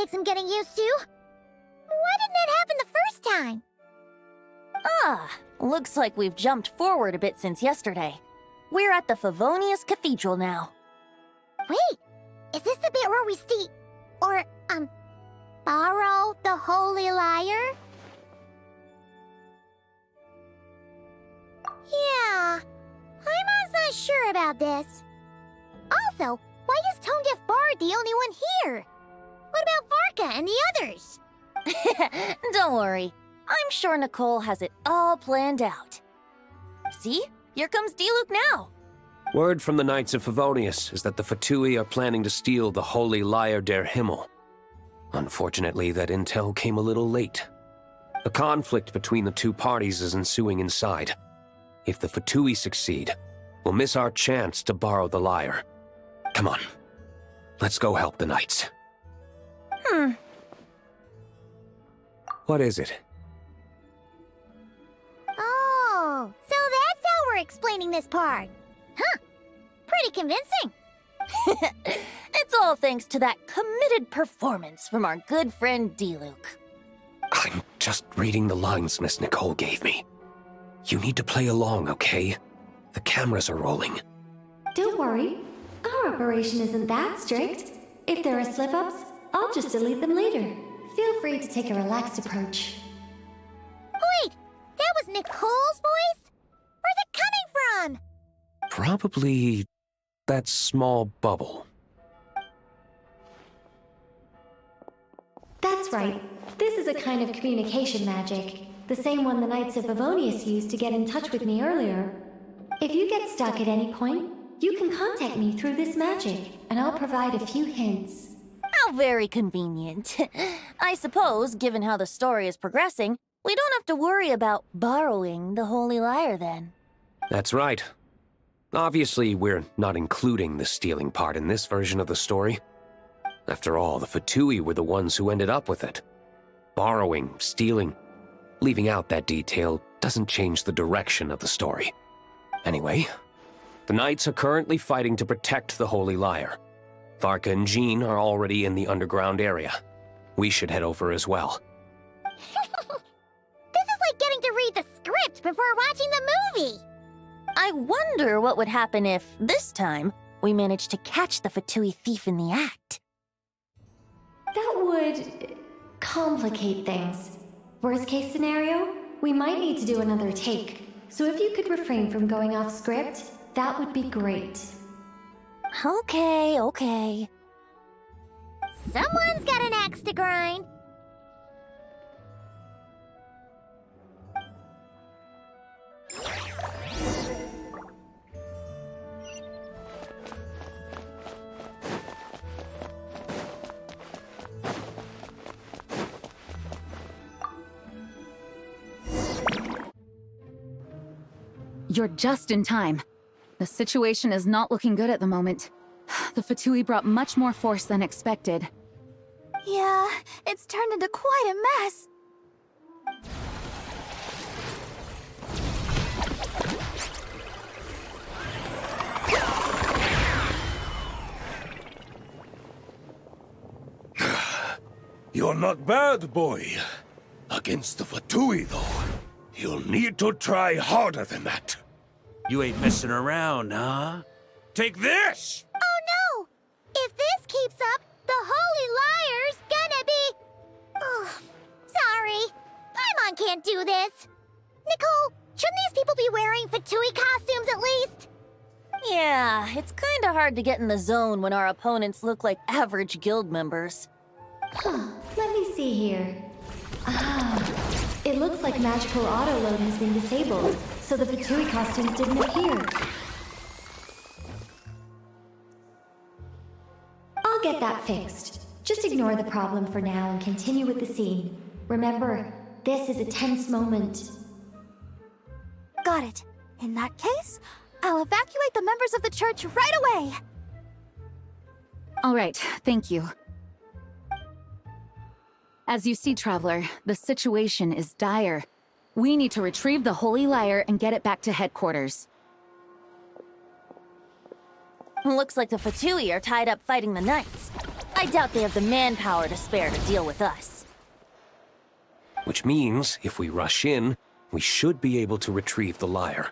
take some getting used to. Why didn't that happen the first time? Ah, looks like we've jumped forward a bit since yesterday. We're at the Favonius Cathedral now. Wait, is this the bit where we borrow the Holy Lyre? Yeah, I'm not sure about this. Also, why is Tone Deaf Bard the only one here? What about Varka and the others? Don't worry. I'm sure Nicole has it all planned out. See? Here comes Diluc now. Word from the Knights of Favonius is that the Fatui are planning to steal the Holy Lyre der Himmel. Unfortunately, that intel came a little late. A conflict between the two parties is ensuing inside. If the Fatui succeed, we'll miss our chance to borrow the lyre. Come on, let's go help the Knights. What is it? Oh, so that's how we're explaining this part. Huh, pretty convincing. It's all thanks to that committed performance from our good friend Diluc. I'm just reading the lines Miss Nicole gave me. You need to play along, okay? The cameras are rolling. Don't worry. Our operation isn't that strict. If there are slip-ups, I'll just delete them later. Feel free to take a relaxed approach. Wait, that was Nicole's voice? Where's it coming from? Probably that small bubble. That's right. This is a kind of communication magic. The same one the Knights of Favonius used to get in touch with me earlier. If you get stuck at any point, you can contact me through this magic, and I'll provide a few hints. How very convenient. I suppose, given how the story is progressing, we don't have to worry about borrowing the Holy Lyre then. That's right. Obviously, we're not including the stealing part in this version of the story. After all, the Fatui were the ones who ended up with it. Borrowing, stealing, leaving out that detail doesn't change the direction of the story. Anyway, the Knights are currently fighting to protect the Holy Lyre. Varka and Jean are already in the underground area. We should head over as well. This is like getting to read the script before watching the movie. I wonder what would happen if, this time, we managed to catch the Fatui thief in the act. That would complicate things. Worst case scenario, we might need to do another take. So if you could refrain from going off script, that would be great. Okay. Someone's got an axe to grind. You're just in time. The situation is not looking good at the moment. The Fatui brought much more force than expected. Yeah, it's turned into quite a mess. You're not bad, boy. Against the Fatui, though, you'll need to try harder than that. You ain't messing around, huh? Take this! Oh no! If this keeps up, the Holy Lyre's gonna be... Oh, sorry. Paimon can't do this. Nicole, shouldn't these people be wearing Fatui costumes at least? Yeah, it's kinda hard to get in the zone when our opponents look like average guild members. Let me see here. It looks like magical auto-load has been disabled, so the Fatui costumes didn't appear. I'll get that fixed. Just ignore the problem for now and continue with the scene. Remember, this is a tense moment. Got it. In that case, I'll evacuate the members of the church right away. All right, thank you. As you see, Traveler, the situation is dire. We need to retrieve the Holy Lyre and get it back to headquarters. Looks like the Fatui are tied up fighting the Knights. I I doubt they have the manpower to spare to deal with us. Which means, if we rush in, we should be able to retrieve the lyre.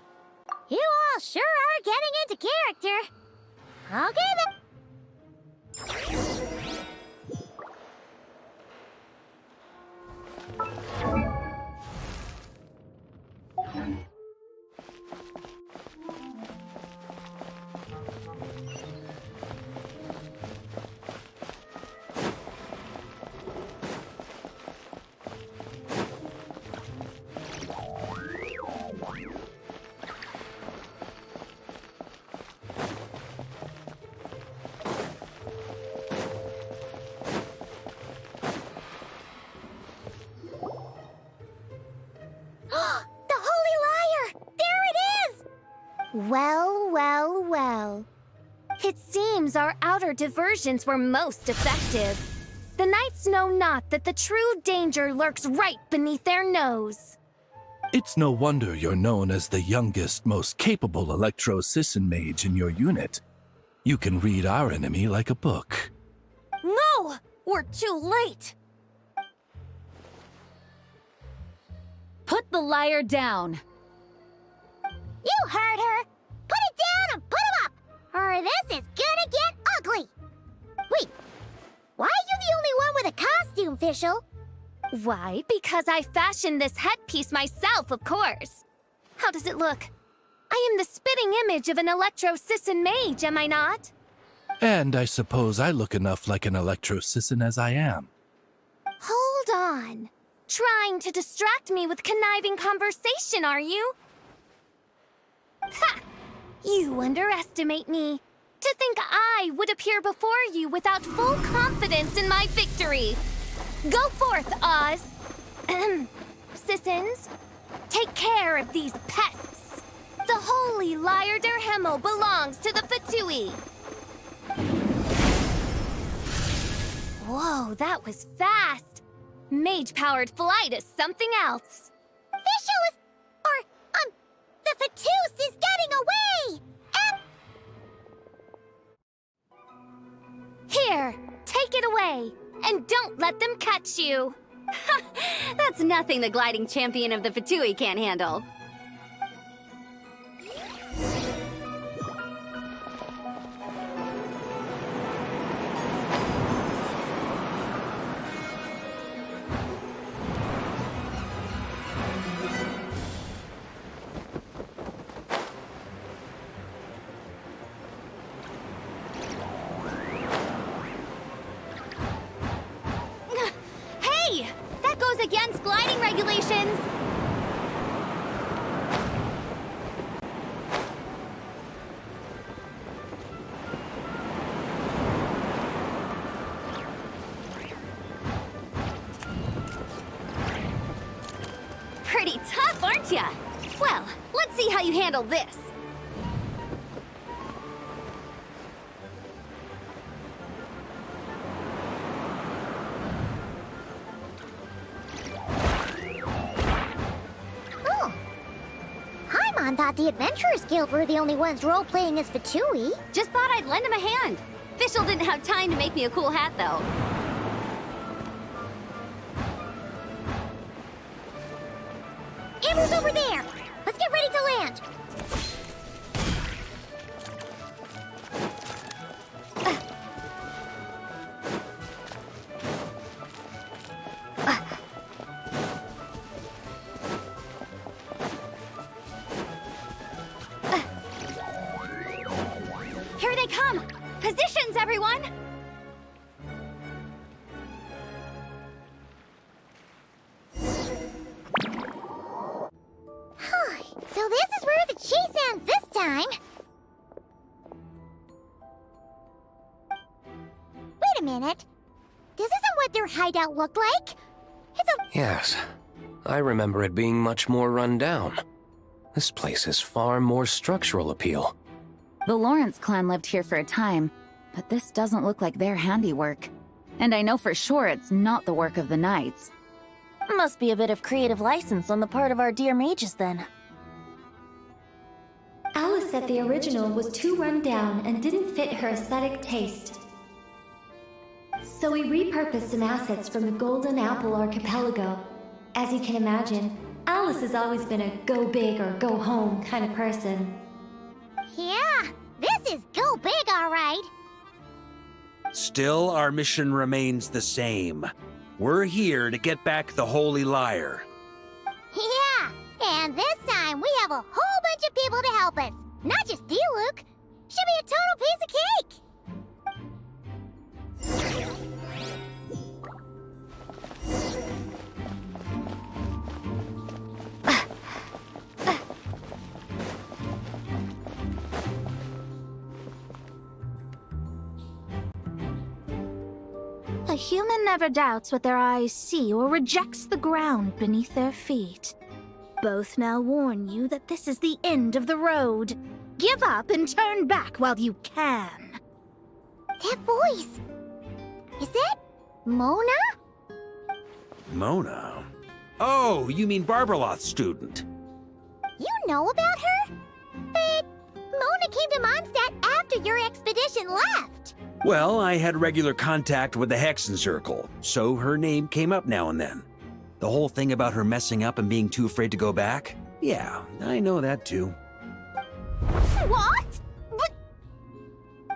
You all sure are getting into character. Okay then. The Holy Lyre! There it is! Well, well, well. It seems our outer diversions were most effective. The knights know not that the true danger lurks right beneath their nose. It's no wonder you're known as the youngest, most capable electro-Sisson mage in your unit. You can read our enemy like a book. No! We're too late! Put the lyre down. You heard her! Put it down and put him up! Or this is gonna get ugly! Wait, why are you the only one with a costume, Fischl? Why? Because I fashioned this headpiece myself, of course. How does it look? I am the spitting image of an electro-Sisson mage, am I not? And I suppose I look enough like an electro-Sisson as I am. Hold on. Trying to distract me with conniving conversation, are you? Ha! You underestimate me. To think I would appear before you without full confidence in my victory. Go forth, Oz. Sissons, take care of these pests. The holy Lyre der Himmel belongs to the Fatui. Whoa, that was fast. Mage-powered flight is something else. Fischl is... the Fatus is getting away! And... Here, take it away, and don't let them catch you. That's nothing the gliding champion of the Fatui can't handle. Hey! That goes against gliding regulations! Pretty tough, aren't ya? Well, let's see how you handle this. Oh. Paimon thought the Adventurers Guild were the only ones role-playing as Fatui. Just thought I'd lend him a hand. Fischl didn't have time to make me a cool hat, though. Amber's over there! Let's get ready to land! Here they come! Positions, everyone! So this is where the chase ends this time. Wait a minute. This isn't what their hideout looked like. It's a... Yes, I remember it being much more run down. This place has far more structural appeal. The Lawrence clan lived here for a time, but this doesn't look like their handiwork. And I know for sure it's not the work of the knights. Must be a bit of creative license on the part of our dear mages, then. Alice said the original was too run down and didn't fit her aesthetic taste. So we repurposed some assets from the Golden Apple Archipelago. As you can imagine, Alice has always been a go big or go home kind of person. Yeah, this is go big, all right. Still, our mission remains the same. We're here to get back the Holy Lyre. Yeah, and this time we have a whole bunch of people to help us. Not just you, Luke. Should be a total piece of cake. A human never doubts what their eyes see or rejects the ground beneath their feet. Both now warn you that this is the end of the road. Give up and turn back while you can. That voice. Is that Mona? Mona? Oh, you mean Barbarloth's student. You know about her? But Mona came to Mondstadt after your expedition left. Well, I had regular contact with the Hexen Circle, so her name came up now and then. The whole thing about her messing up and being too afraid to go back? Yeah, I know that too. What? But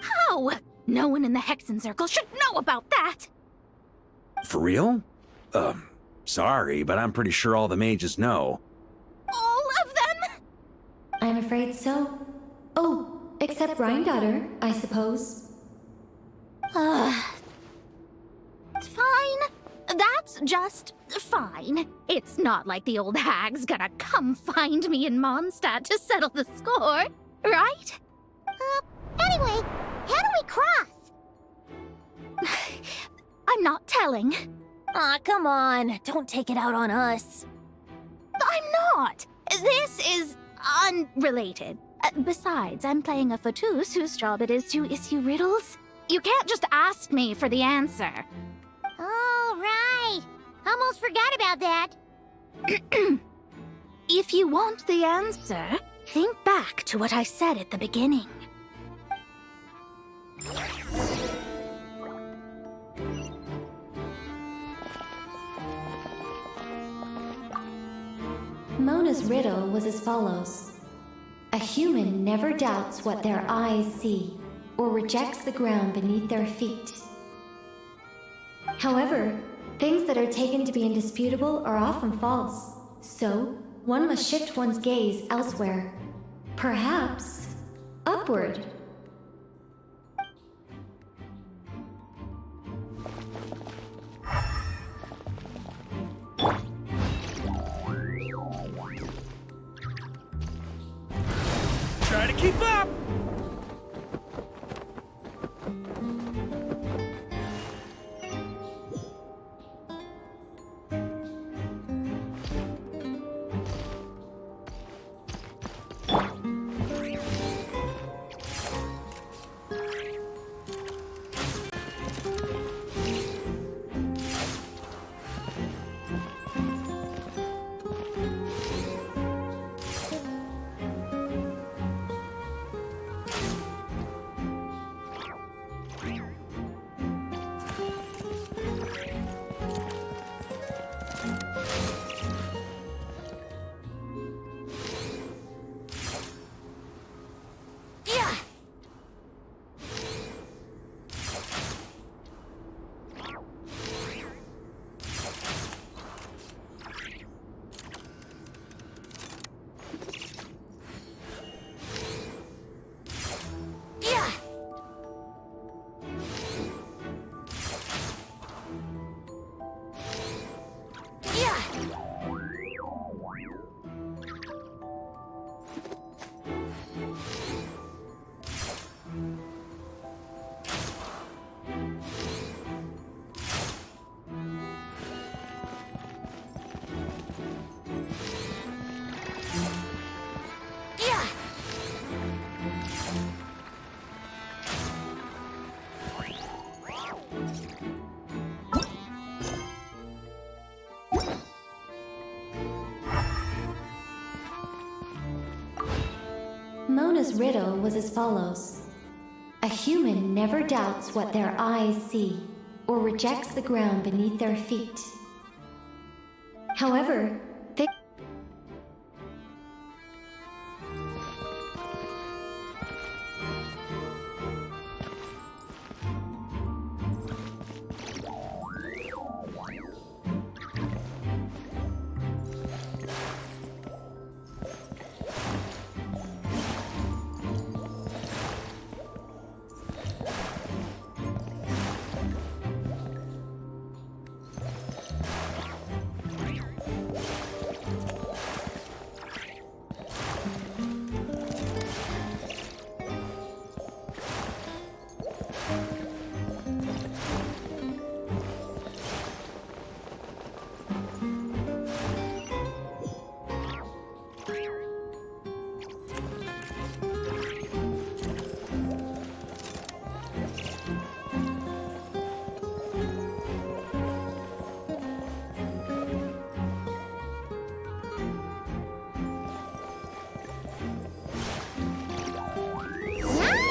how? No one in the Hexen Circle should know about that! For real? Sorry, but I'm pretty sure all the mages know. All of them? I'm afraid so. Oh, except Granddaughter, I suppose. Fine. That's just fine. It's not like the old hag's gonna come find me in Mondstadt to settle the score, right? Anyway, how do we cross? I'm not telling. Aw, come on. Don't take it out on us. I'm not. This is unrelated. Besides, I'm playing a fatus whose job it is to issue riddles. You can't just ask me for the answer. All right. Almost forgot about that. If you want the answer, think back to what I said at the beginning. Mona's riddle was as follows. A human never doubts what their eyes see, or rejects the ground beneath their feet. However, things that are taken to be indisputable are often false, so one must shift one's gaze elsewhere. Perhaps upward. Try to keep up! Mona's riddle was as follows. A human never doubts what their eyes see, or rejects the ground beneath their feet. However, they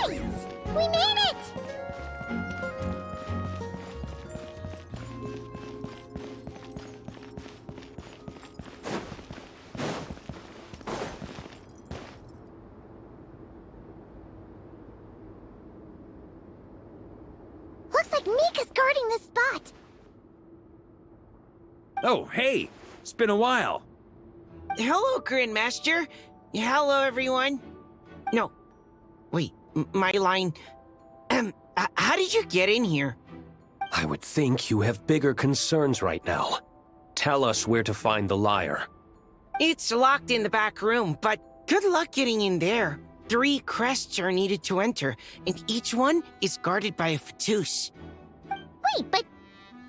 Nice! We made it! Looks like Mika's guarding this spot. Oh, hey! It's been a while. Hello, Grandmaster. Hello, everyone. No. Wait, my line. How did you get in here? I would think you have bigger concerns right now. Tell us where to find the lyre. It's locked in the back room, but good luck getting in there. 3 crests are needed to enter, and each one is guarded by a Fatus. Wait, but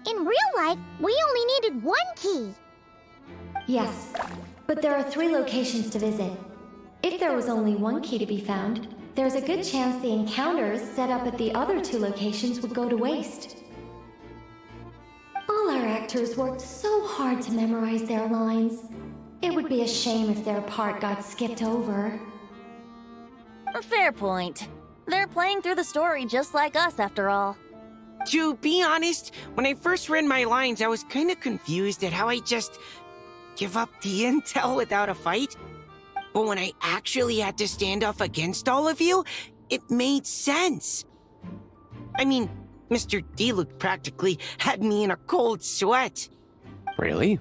in real life, we only needed 1 key. Yes, but there are 3 locations to visit. If there was only 1 key to be found, there's a good chance the encounters set up at the other 2 locations would go to waste. All our actors worked so hard to memorize their lines. It would be a shame if their part got skipped over. A fair point. They're playing through the story just like us, after all. To be honest, when I first read my lines, I was kind of confused at how I just give up the intel without a fight. But when I actually had to stand off against all of you, it made sense. I mean, Mr. Diluc practically had me in a cold sweat. Really?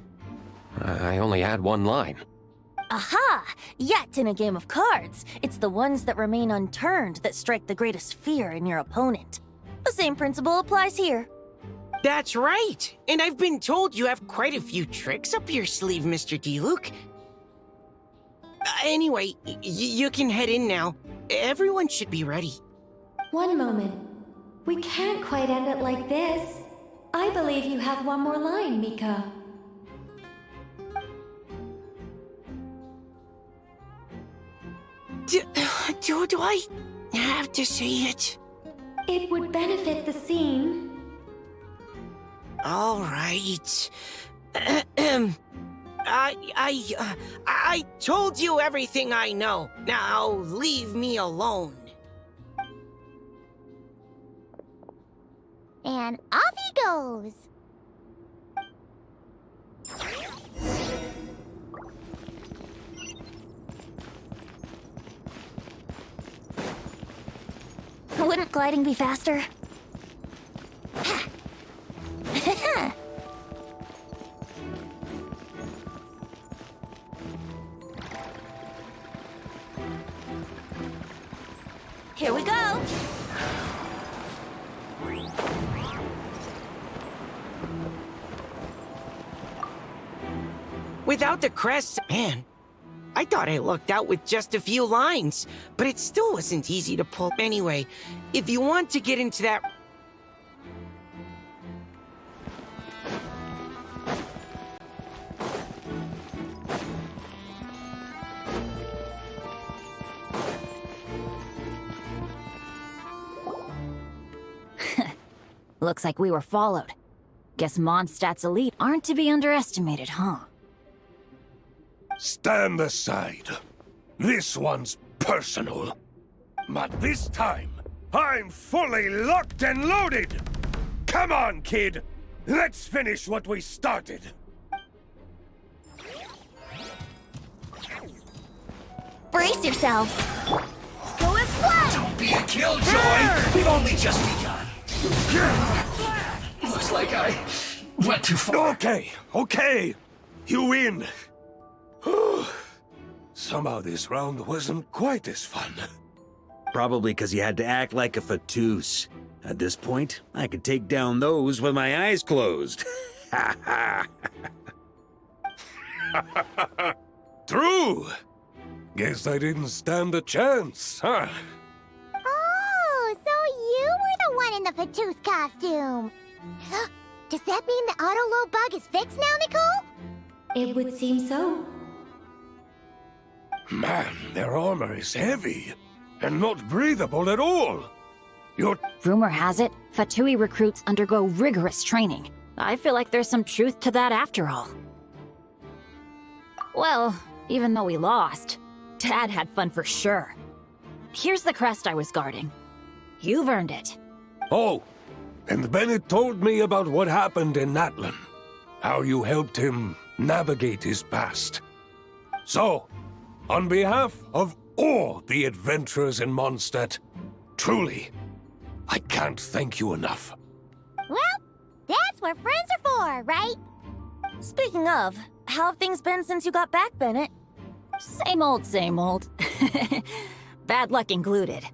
I only had 1 line. Aha! Yet in a game of cards, it's the ones that remain unturned that strike the greatest fear in your opponent. The same principle applies here. That's right! And I've been told you have quite a few tricks up your sleeve, Mr. Diluc. Anyway, you can head in now. Everyone should be ready. One moment. We can't quite end it like this. I believe you have 1 more line, Mika. Do I have to say it? It would benefit the scene. All right. I told you everything I know. Now leave me alone. And off he goes. Wouldn't gliding be faster? Here we go! Without the crest, man, I thought I lucked out with just a few lines, but it still wasn't easy to pull. Anyway, if you want to get into that... Looks like we were followed. Guess Mondstadt's elite aren't to be underestimated, huh? Stand aside. This one's personal. But this time, I'm fully locked and loaded! Come on, kid! Let's finish what we started! Brace yourselves. Go and fly! Don't be a killjoy! We've only just begun. Looks like I went too far. Okay. You win. Somehow this round wasn't quite as fun. Probably because you had to act like a fatus. At this point, I could take down those with my eyes closed. True! Guess I didn't stand a chance, huh? Oh, so you were the one in the Fatous costume. Does that mean the auto-load bug is fixed now, Nicole? It would seem so. Man, their armor is heavy and not breathable at all. Rumor has it, Fatui recruits undergo rigorous training. I feel like there's some truth to that after all. Well, even though we lost, Dad had fun for sure. Here's the crest I was guarding. You've earned it. Oh, and Bennett told me about what happened in Natlan. How you helped him navigate his past. So, on behalf of all the adventurers in Mondstadt, truly, I can't thank you enough. Well, that's what friends are for, right? Speaking of, how have things been since you got back, Bennett? Same old, same old. Bad luck included.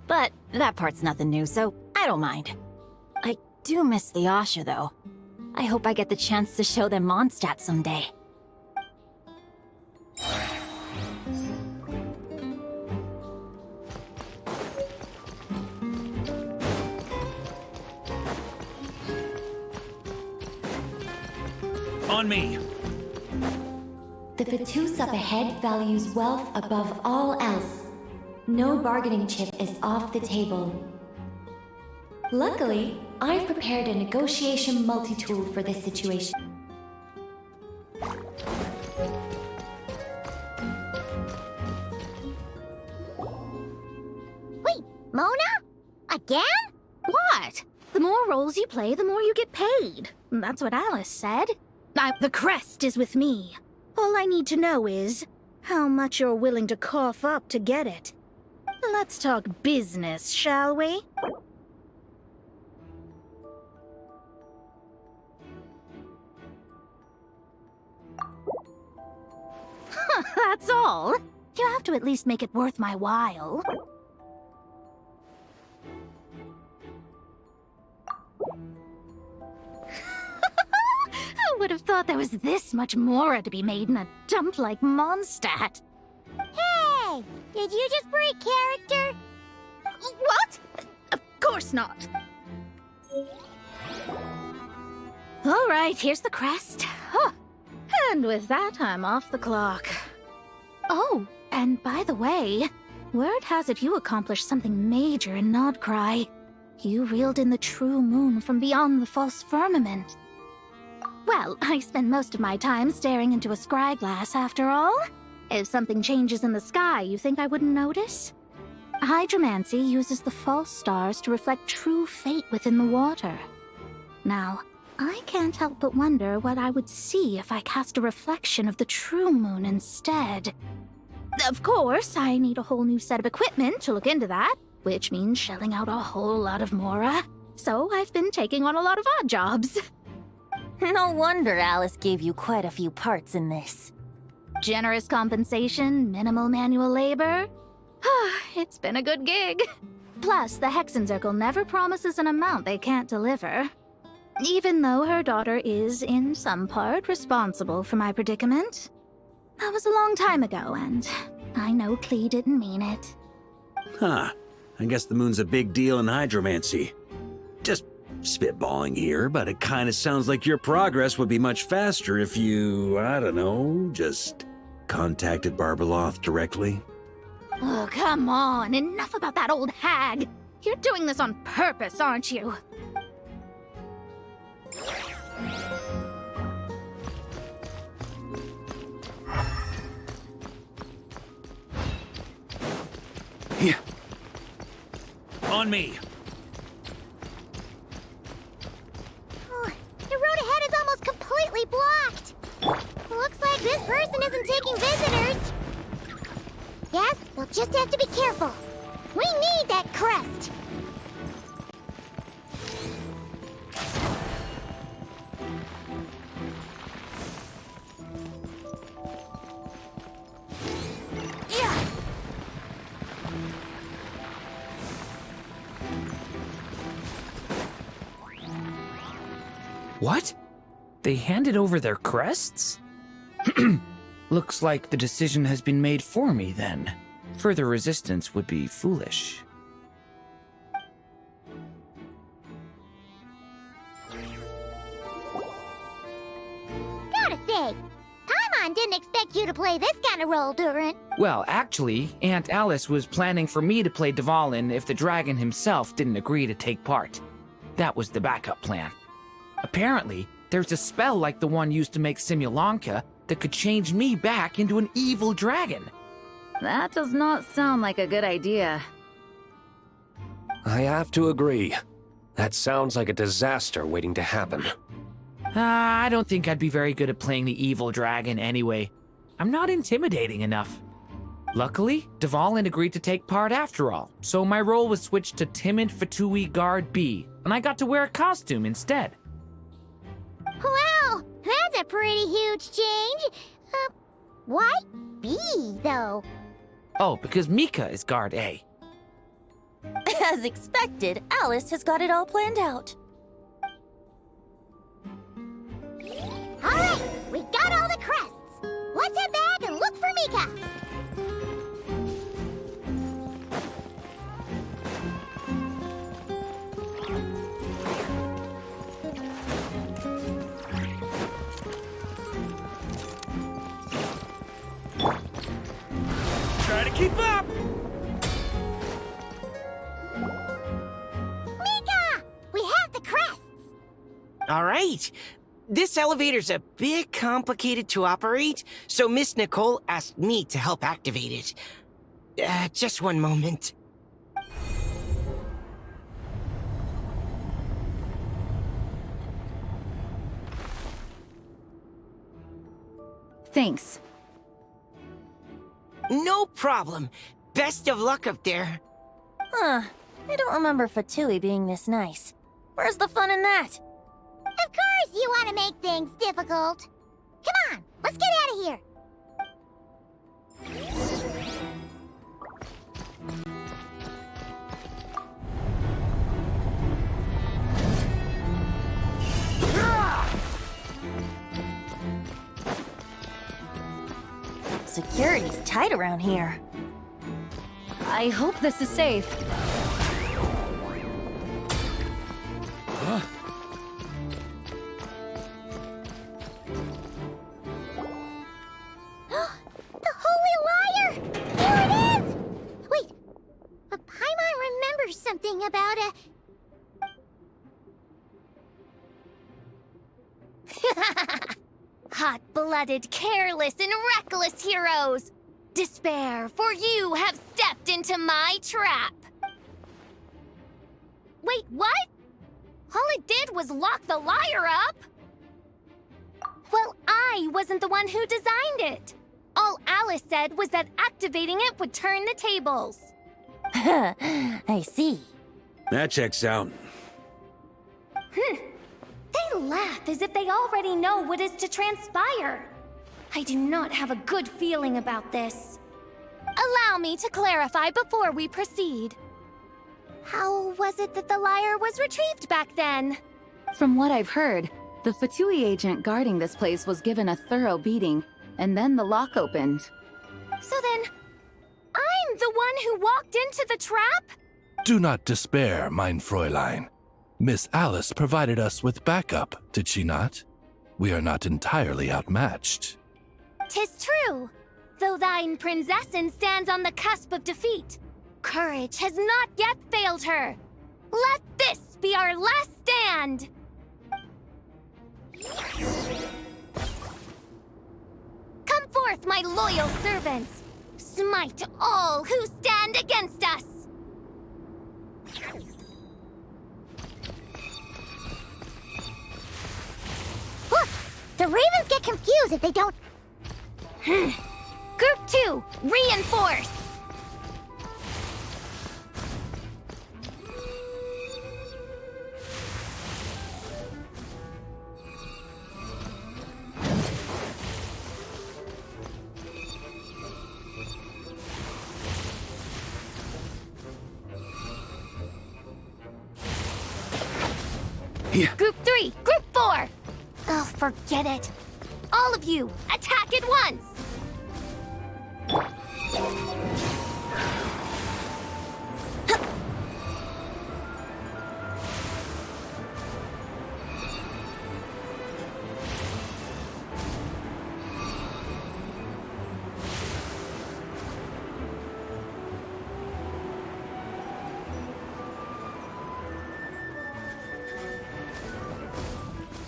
But that part's nothing new, so I don't mind. I do miss the Asha, though. I hope I get the chance to show them Mondstadt someday. On me! The Fatous up ahead values wealth above all else. No bargaining chip is off the table. Luckily, I've prepared a negotiation multi-tool for this situation. Wait, Mona? Again? What? The more roles you play, the more you get paid. That's what Alice said. The crest is with me. All I need to know is how much you're willing to cough up to get it. Let's talk business, shall we? That's all. You have to at least make it worth my while. I would have thought there was this much more to be made in a dump like Mondstadt. Hey! Did you just break character? What? Of course not. All right, here's the crest. Huh. And with that, I'm off the clock. Oh, and by the way, word has it you accomplished something major in Nodcry. You reeled in the true moon from beyond the false firmament. Well, I spend most of my time staring into a scry glass, after all. If something changes in the sky, you think I wouldn't notice? Hydromancy uses the false stars to reflect true fate within the water. Now, I can't help but wonder what I would see if I cast a reflection of the true moon instead. Of course, I need a whole new set of equipment to look into that, which means shelling out a whole lot of mora. So I've been taking on a lot of odd jobs. No wonder Alice gave you quite a few parts in this. Generous compensation, minimal manual labor. It's been a good gig. Plus, the Hexenzirkel never promises an amount they can't deliver. Even though her daughter is, in some part, responsible for my predicament. That was a long time ago, and I know Klee didn't mean it. Huh. I guess the moon's a big deal in hydromancy. Just spitballing here, but it kind of sounds like your progress would be much faster if you, I don't know, just contacted Barbeloth directly. Oh, come on. Enough about that old hag. You're doing this on purpose, aren't you? Here. On me. person isn't taking visitors. Yes, we'll just have to be careful. We need that crest. Yeah. What? They handed over their crests? Looks like the decision has been made for me then. Further resistance would be foolish. Gotta say, Paimon didn't expect you to play this kind of role, Durin. Well, actually, Aunt Alice was planning for me to play Dvalin if the dragon himself didn't agree to take part. That was the backup plan. Apparently, there's a spell like the one used to make Simulanka that could change me back into an evil dragon. That does not sound like a good idea. I have to agree. That sounds like a disaster waiting to happen. I don't think I'd be very good at playing the evil dragon anyway. I'm not intimidating enough. Luckily, Dvalin agreed to take part after all, so my role was switched to Timid Fatui Guard B, and I got to wear a costume instead. Wow, that's a pretty huge change. Why B, though? Oh, because Mika is Guard A. As expected, Alice has got it all planned out. All right, we got all the crests. Let's head back and look for Mika. Try to keep up! Mika! We have the crests! All right. This elevator's a bit complicated to operate, so Miss Nicole asked me to help activate it. Just one moment. Thanks. No problem. Best of luck up there. Huh. I don't remember Fatui being this nice. Where's the fun in that? Of course you want to make things difficult. Come on, let's get out of here. Security's tight around here. I hope this is safe. Huh? The Holy Liar! Here it is! Wait, but Paimon remembers something about a... Hot-blooded, careless, and reckless heroes! Despair, for you have stepped into my trap! Wait, what? All it did was lock the liar up? Well, I wasn't the one who designed it. All Alice said was that activating it would turn the tables. I see. That checks out. They laugh as if they already know what is to transpire. I do not have a good feeling about this. Allow me to clarify before we proceed. How was it that the liar was retrieved back then? From what I've heard, the Fatui agent guarding this place was given a thorough beating, and then the lock opened. So then, I'm the one who walked into the trap? Do not despair, mein Fräulein. Miss Alice provided us with backup, did she not? We are not entirely outmatched. 'Tis true. Though thine Prinzessin stands on the cusp of defeat, courage has not yet failed her. Let this be our last stand! Come forth, my loyal servants! Smite all who stand against us! Look! The ravens get confused if they don't... Group 2, reinforce! Group 3, Group 4! Oh, forget it. All of you, attack at once!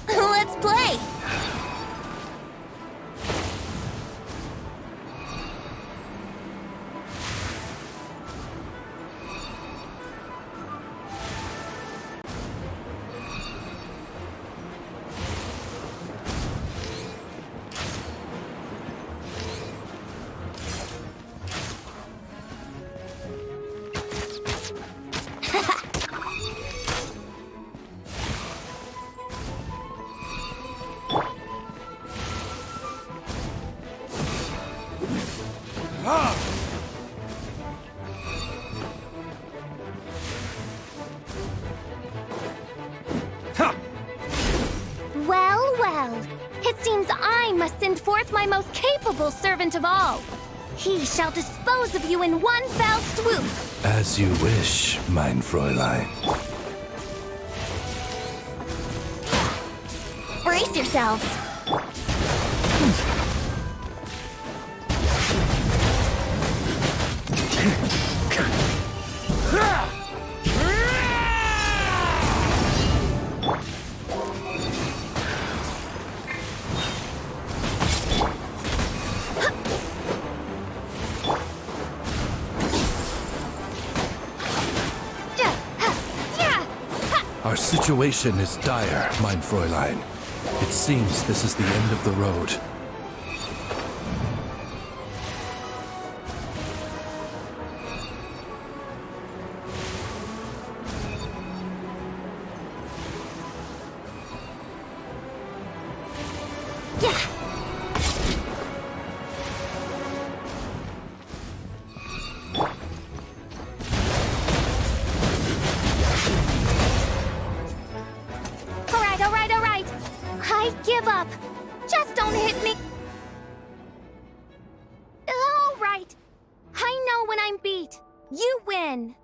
Let's play! Well, well. It seems I must send forth my most capable servant of all. He shall dispose of you in one fell swoop. As you wish, mein Fräulein. Brace yourselves. Our situation is dire, mein Fräulein. It seems this is the end of the road. All right. I give up. Just don't hit me. All right. I know when I'm beat. You win.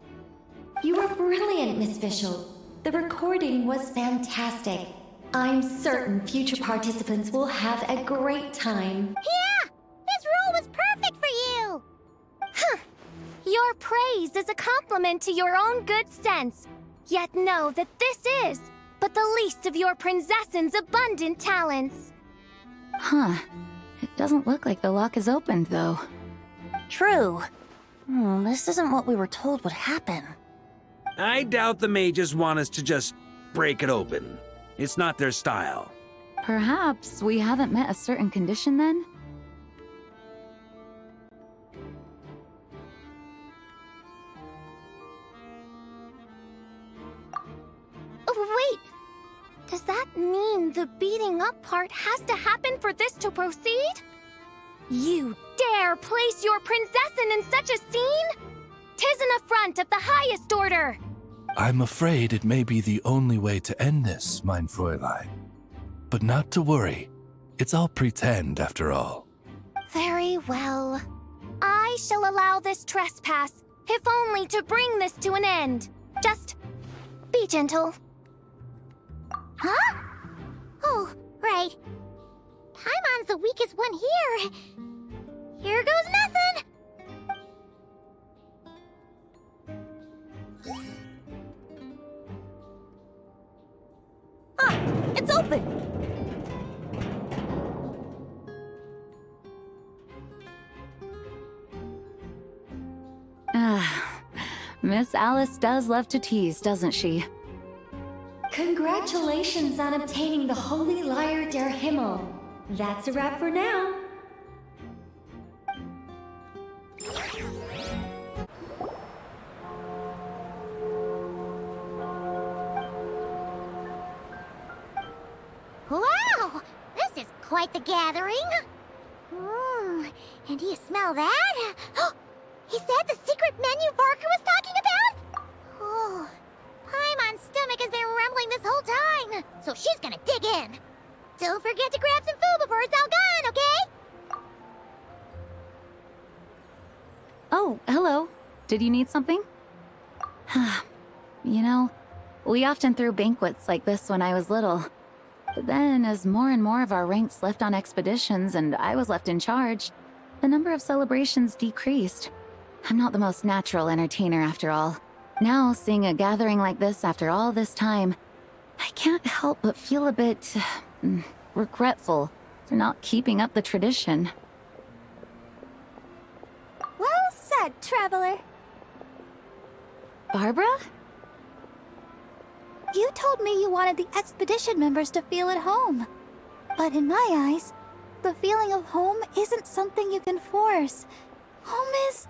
You were brilliant, Miss Fischl. The recording was fantastic. I'm certain future participants will have a great time. Yeah! This role was perfect for you! Huh. Your praise is a compliment to your own good sense. Yet know that this is but the least of your princess's abundant talents. Huh. It doesn't look like the lock is opened, though. True. This isn't what we were told would happen. I doubt the mages want us to just break it open. It's not their style. Perhaps we haven't met a certain condition then? Wait! Does that mean the beating up part has to happen for this to proceed? You dare place your princessin in such a scene? 'Tis an affront of the highest order! I'm afraid it may be the only way to end this, mein Fräulein. But not to worry. It's all pretend, after all. Very well. I shall allow this trespass, if only to bring this to an end. Just be gentle. Huh? Oh, right. Paimon's the weakest one here. Here goes nothing! It's open! Miss Alice does love to tease, doesn't she? Congratulations on obtaining the Holy Lyre der Himmel. That's a wrap for now. quite the gathering. And do you smell that? Is that the secret menu Barker was talking about? Oh, Paimon's stomach has been rumbling this whole time, so she's gonna dig in. Don't forget to grab some food before it's all gone, okay? Oh, hello. Did you need something? You know, we often threw banquets like this when I was little. But then, as more and more of our ranks left on expeditions and I was left in charge, the number of celebrations decreased. I'm not the most natural entertainer after all. Now, seeing a gathering like this after all this time, I can't help but feel a bit regretful for not keeping up the tradition. Well said, Traveler. Barbara? You told me you wanted the expedition members to feel at home. But in my eyes, the feeling of home isn't something you can force. Home is...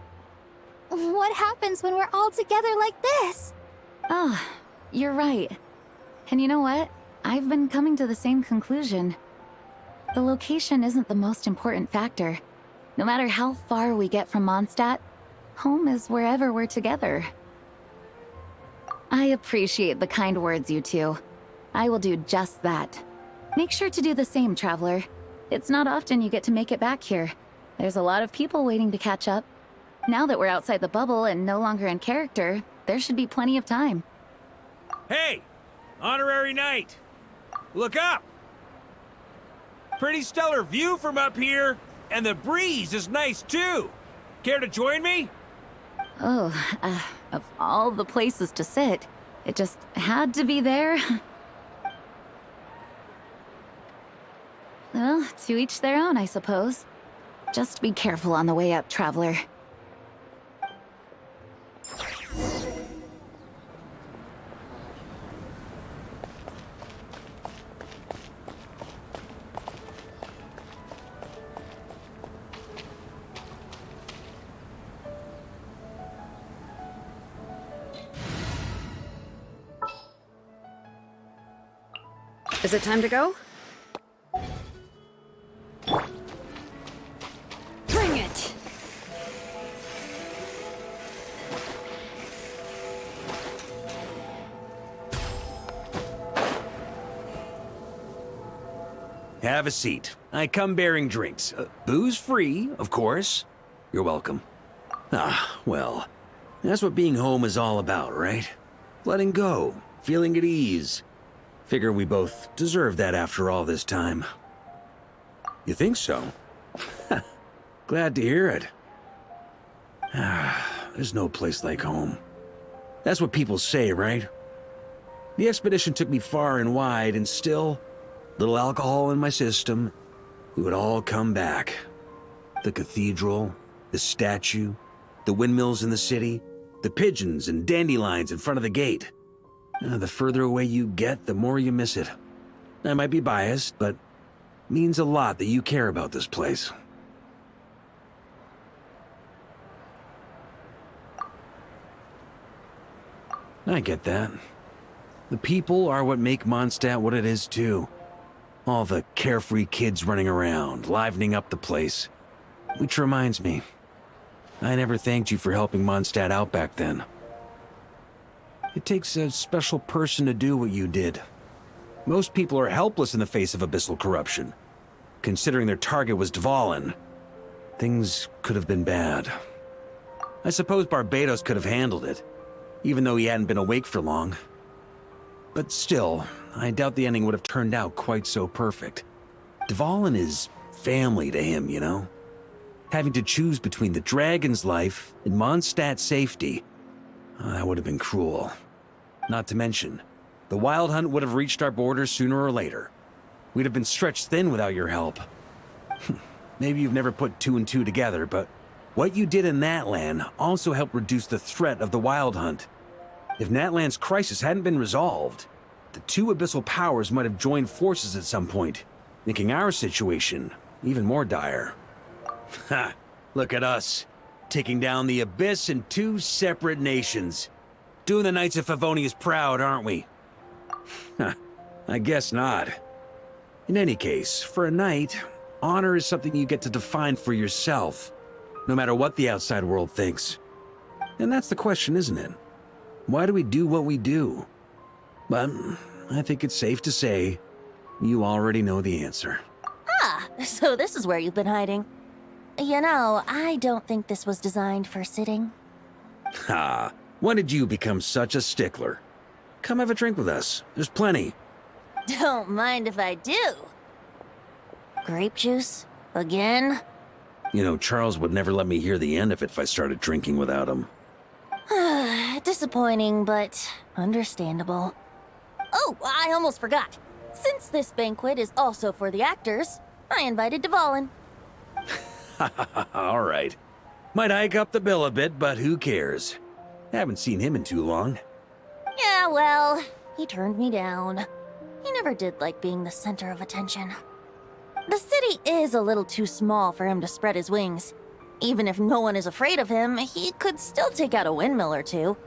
what happens when we're all together like this? Oh, you're right. And you know what? I've been coming to the same conclusion. The location isn't the most important factor. No matter how far we get from Mondstadt, home is wherever we're together. I appreciate the kind words, you two. I will do just that. Make sure to do the same, Traveler. It's not often you get to make it back here. There's a lot of people waiting to catch up. Now that we're outside the bubble and no longer in character, there should be plenty of time. Hey! Honorary Knight! Look up! Pretty stellar view from up here, and the breeze is nice too. Care to join me? Oh, of all the places to sit, it just had to be there. Well, to each their own, I suppose. Just be careful on the way up, Traveler. Is it time to go? Bring it! Have a seat. I come bearing drinks. Booze free, of course. You're welcome. Ah, well, that's what being home is all about, right? Letting go, feeling at ease. Figure we both deserve that after all this time. You think so? Glad to hear it. There's no place like home. That's what people say, right? The expedition took me far and wide, and still, little alcohol in my system, we would all come back. The cathedral, the statue, the windmills in the city, the pigeons and dandelions in front of the gate. The further away you get, the more you miss it. I might be biased, but it means a lot that you care about this place. I get that. The people are what make Mondstadt what it is, too. All the carefree kids running around, livening up the place. Which reminds me, I never thanked you for helping Mondstadt out back then. It takes a special person to do what you did. Most people are helpless in the face of abyssal corruption. Considering their target was Dvalin, things could have been bad. I suppose Barbados could have handled it, even though he hadn't been awake for long. But still, I doubt the ending would have turned out quite so perfect. Dvalin is family to him, you know? Having to choose between the dragon's life and Mondstadt's safety, that would have been cruel. Not to mention, the Wild Hunt would have reached our borders sooner or later. We'd have been stretched thin without your help. Maybe you've never put two and two together, but what you did in Natlan also helped reduce the threat of the Wild Hunt. If Natlan's crisis hadn't been resolved, the two abyssal powers might have joined forces at some point, making our situation even more dire. Ha! Look at us, taking down the Abyss in two separate nations. Doing the Knights of Favonius proud, aren't we? I guess not. In any case, for a knight, honor is something you get to define for yourself, no matter what the outside world thinks. And that's the question, isn't it? Why do we do what we do? But I think it's safe to say you already know the answer. Ah, so this is where you've been hiding. You know, I don't think this was designed for sitting. Ha! When did you become such a stickler? Come have a drink with us. There's plenty. Don't mind if I do. Grape juice? Again? You know, Charles would never let me hear the end of it if I started drinking without him. Disappointing, but understandable. Oh, I almost forgot. Since this banquet is also for the actors, I invited Dvalin. All right. Might hike up the bill a bit, but who cares? Haven't seen him in too long. Yeah, well, he turned me down. He never did like being the center of attention. The city is a little too small for him to spread his wings. Even if no one is afraid of him, he could still take out a windmill or two.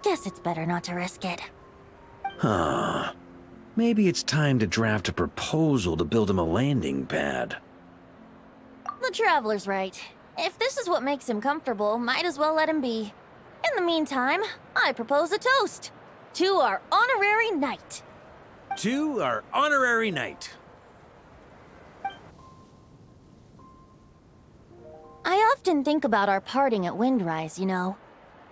Guess it's better not to risk it. Huh. Maybe it's time to draft a proposal to build him a landing pad. The Traveler's right. If this is what makes him comfortable, might as well let him be. In the meantime, I propose a toast to our honorary knight. To our honorary knight. I often think about our parting at Windrise, you know.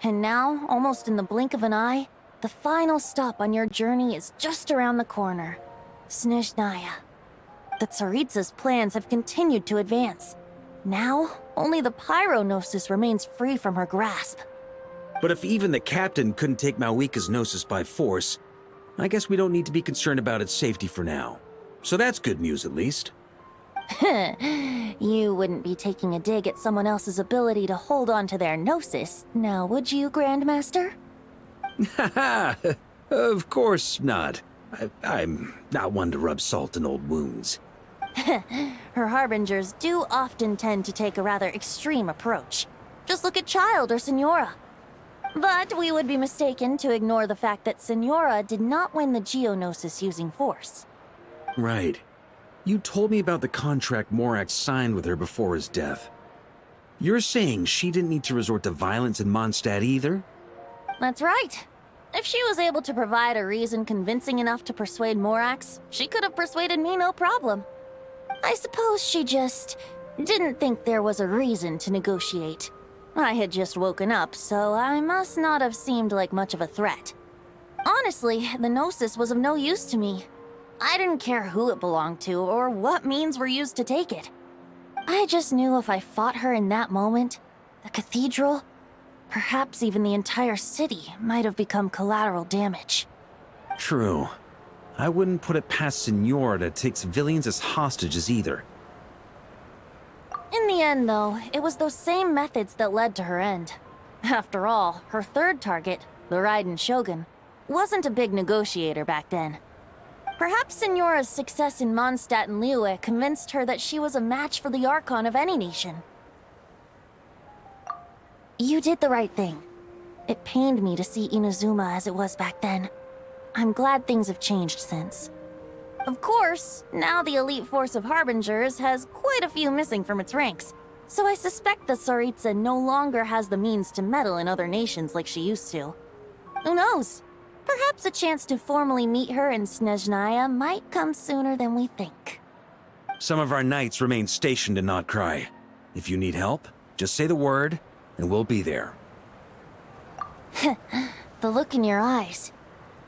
And now, almost in the blink of an eye, the final stop on your journey is just around the corner. Snezhnaya. The Tsaritsa's plans have continued to advance. Now, only the Pyronosis remains free from her grasp. But if even the captain couldn't take Malwika's Gnosis by force, I guess we don't need to be concerned about its safety for now. So that's good news, at least. You wouldn't be taking a dig at someone else's ability to hold on to their Gnosis, now would you, Grandmaster? Haha, of course not. I'm not one to rub salt in old wounds. Her harbingers do often tend to take a rather extreme approach. Just look at Child or Signora. But we would be mistaken to ignore the fact that Signora did not win the Geonosis using force. Right. You told me about the contract Morax signed with her before his death. You're saying she didn't need to resort to violence in Mondstadt either? That's right. If she was able to provide a reason convincing enough to persuade Morax, she could have persuaded me no problem. I suppose she just didn't think there was a reason to negotiate. I had just woken up, so I must not have seemed like much of a threat. Honestly, the Gnosis was of no use to me. I didn't care who it belonged to or what means were used to take it. I just knew if I fought her in that moment, the cathedral, perhaps even the entire city, might have become collateral damage. True. I wouldn't put it past Signora to take civilians as hostages either. In the end, though, it was those same methods that led to her end. After all, her third target, the Raiden Shogun, wasn't a big negotiator back then. Perhaps Signora's success in Mondstadt and Liyue convinced her that she was a match for the Archon of any nation. You did the right thing. It pained me to see Inazuma as it was back then. I'm glad things have changed since. Of course, now the elite force of Harbingers has quite a few missing from its ranks, so I suspect the Tsaritsa no longer has the means to meddle in other nations like she used to. Who knows? Perhaps a chance to formally meet her in Snezhnaya might come sooner than we think. Some of our knights remain stationed in Not Cry. If you need help, just say the word, and we'll be there. The look in your eyes.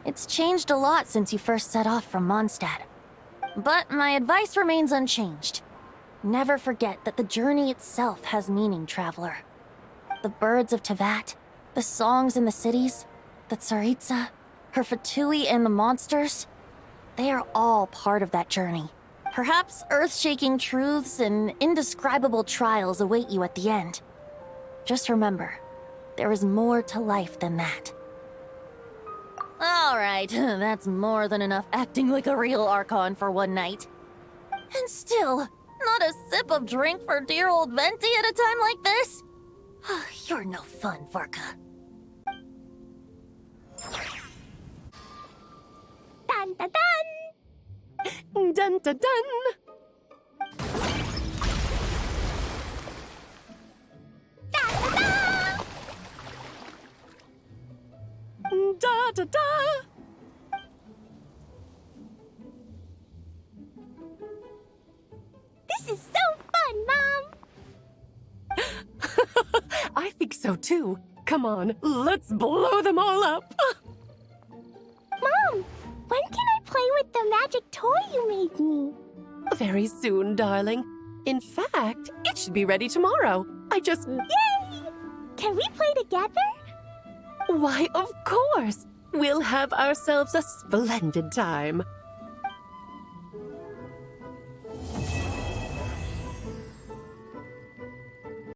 It's changed a lot since you first set off from Mondstadt. But my advice remains unchanged. Never forget that the journey itself has meaning, traveler. The birds of Tevat, the songs in the cities, the Tsaritsa, her Fatui and the monsters, they are all part of that journey. Perhaps earth-shaking truths and indescribable trials await you at the end. Just remember, there is more to life than that. All right, that's more than enough acting like a real Archon for one night. And still, not a sip of drink for dear old Venti at a time like this? You're no fun, Varka. Dun dun dun! Dun dun dun! Da da da! This is so fun, Mom! I think so too. Come on, let's blow them all up! Mom, when can I play with the magic toy you made me? Very soon, darling. In fact, it should be ready tomorrow. Yay! Can we play together? Why, of course! We'll have ourselves a splendid time.